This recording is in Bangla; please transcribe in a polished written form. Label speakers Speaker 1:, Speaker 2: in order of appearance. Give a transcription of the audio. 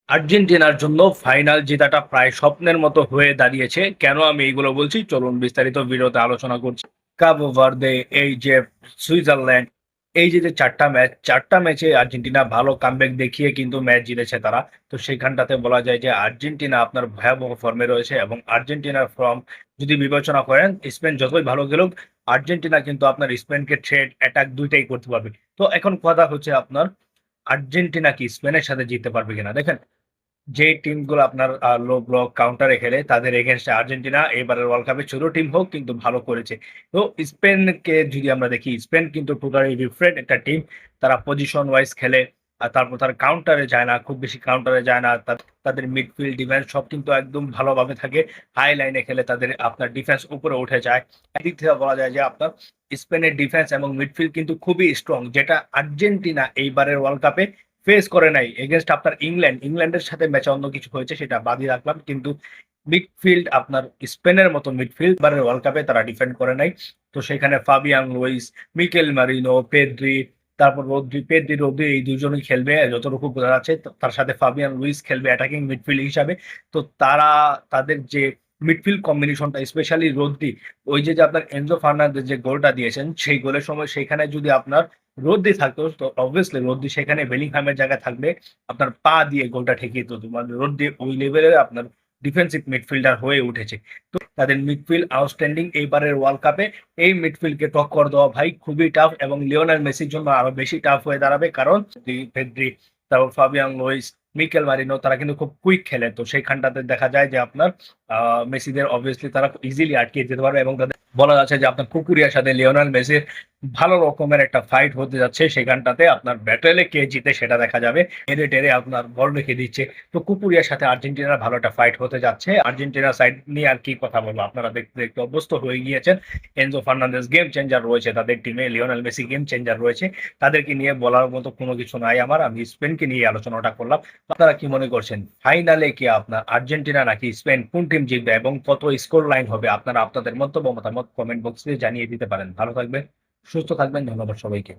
Speaker 1: আর্জেন্টিনার জন্য ফাইনাল জেতাটা প্রায় স্বপ্নের মতো হয়ে দাঁড়িয়েছে। কেন আমি এইগুলো বলছি চলুন বিস্তারিত ভিডিওতে আলোচনা করছি। কাবো ভার্দে, এই যে সুইজারল্যান্ড, এই যে চারটা ম্যাচে আর্জেন্টিনা ভালো কামব্যাক দেখিয়ে কিন্তু ম্যাচ জিতেছে তারা। তো সেইখানটাতে বলা যায় যে আর্জেন্টিনা আপনার ভয়াবহ ফর্মে রয়েছে এবং আর্জেন্টিনার ফর্ম যদি বিবেচনা করেন, স্পেন যতই ভালো খেলুক, আর্জেন্টিনা কিন্তু আপনার স্পেনকে থ্রেড অ্যাটাক দুইটাই করতে পারবে। তো এখন কথা হচ্ছে আপনার আর্জেন্টিনা কি স্পেনের সাথে জিততে পারবে কিনা। দেখেন, যে টিমগুলো আপনার লো ব্লক কাউন্টারে খেলে তাদের এগেনস্টে আর্জেন্টিনা এবারের ওয়ার্ল্ড কাপে ছোট টিম হোক কিন্তু ভালো করেছে। তো স্পেনকে যদি আমরা দেখি, স্পেন কিন্তু টোটালি ডিফারেন্ট একটা টিম। তারা পজিশন ওয়াইজ খেলে, আর তারপর তারা কাউন্টারে যায় না, খুব বেশি কাউন্টারে যায় না। তাদের মিডফিল্ড ডিফেন্স সব কিন্তু একদম ভালোভাবে থাকে। হাই লাইনে খেলে তাদের আপনার ডিফেন্স উপরে উঠে যায়। একদিক থেকে বলা যায় যে আপনার স্পেনের ডিফেন্স এবং মিডফিল্ড কিন্তু খুবই স্ট্রং, যেটা আর্জেন্টিনা এইবারের ওয়ার্ল্ড কাপে ফেস করে নাই। এগেনস্ট আপনার ইংল্যান্ডের সাথে ম্যাচে অন্য কিছু হয়েছে সেটা বাদই রাখলাম, কিন্তু মিডফিল্ড আপনার স্পেনের মতো মিডফিল্ড বারের ওয়ার্ল্ড কাপে তারা ডিফেন্ড করে নাই। তো সেখানে Fabian Ruiz, Mikel Merino, Pedri, তারপর রোদ্রি এই দুজনই খেলবে যতটুকু বোঝা যাচ্ছে। তার সাথে ফাবিয়ান লুইস খেলবে অ্যাটাকিং মিডফিল্ড হিসাবে। তো তাদের যে মিডফিল্ড কম্বিনেশনটা, স্পেশালি রোদ্রি, ওই যে আপনার এনজো ফার্নান্দেজ যে গোলটা দিয়েছেন সেই গোলের সময় সেখানে যদি আপনার রোদ্রি থাকতো, তো অবভিয়াসলি রোদ্রি সেখানে বেলিংহামের জায়গায় থাকবে, আপনার পা দিয়ে গোলটা ঠেকিয়ে দিত। মানে রোদ্রি ওই লেভেলের আপনার ডিফেন্সিভ মিডফিল্ডার হয়ে উঠেছে। তো তাদের মিডফিল্ড আউটস্ট্যান্ডিং এইবারের ওয়ার্ল্ড কাপে। এই মিডফিল্ডকে টক্কর দেওয়া ভাই খুবই টাফ, এবং লিওনেল মেসির জন্য আরো বেশি টাফ হয়ে দাঁড়াবে, কারণ পেদ্রি, তারপর ফাবিয়ান লুইস, মিকেল মারিনো তারা কিন্তু খুব কুইক খেলে। তো সেইখানটাতে দেখা যায় যে আপনার মেসিদের অবভিয়াসলি তারা ইজিলি আটকে যেতে পারবে, এবং তাদের বলা যাচ্ছে যে আপনার কুকুরিয়ার সাথে লিওনেল মেসির ভালো রকমের একটা ফাইট হতে যাচ্ছে। সেখানটাতে আপনার ব্যাটেলে কে জিতে সেটা দেখা যাবে। টেরে টেরে আপনার বল রেখে দিচ্ছে। তো কুকুরিয়ার সাথে আর্জেন্টিনার ভালো একটা ফাইট হতে যাচ্ছে। আর্জেন্টিনার সাইড নিয়ে আর কি কথা বলবো, আপনারা দেখতে দেখতে অভ্যস্ত হয়ে গিয়েছেন। এনজো ফার্নান্দেজ গেম চেঞ্জার রয়েছে তাদের টিমে, লিওনেল মেসি গেম চেঞ্জার রয়েছে। তাদেরকে নিয়ে বলার মতো কোনো কিছু নাই আমার। আমি স্পেনকে নিয়ে আলোচনাটা করলাম। আপনারা কি মনে করছেন, ফাইনালে কি আপনার আর্জেন্টিনা নাকি স্পেন, কোন টিম জিতবে এবং কত স্কোর লাইন হবে? আপনারা আপনাদের মন্তব্য মতামত কমেন্ট বক্সে জানিয়ে দিতে পারেন। ভালো থাকবেন, সুস্থ থাকবেন, ধন্যবাদ সবাইকে।